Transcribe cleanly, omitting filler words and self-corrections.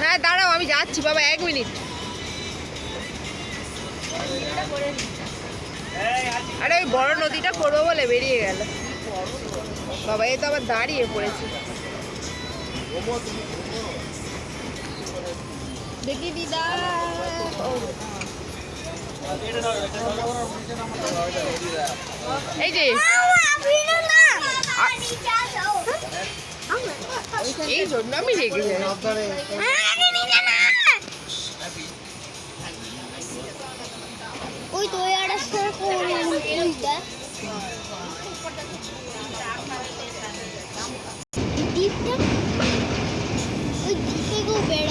হ্যাঁ দাঁড়াও, আমি যাচ্ছি বাবা, 1 মিনিট। আরে ওই বড় নদীটা করবো বলে বেরিয়ে গেল বাবা, এই তো আবার দাঁড়িয়ে পড়েছে। দেখি দিদা, এই যে এই জন্য আমি রেগে যাই। ওই তো ওই আর একটা ওইটা দ্বীপটা, ওই দ্বীপে কেউ বেড়াতে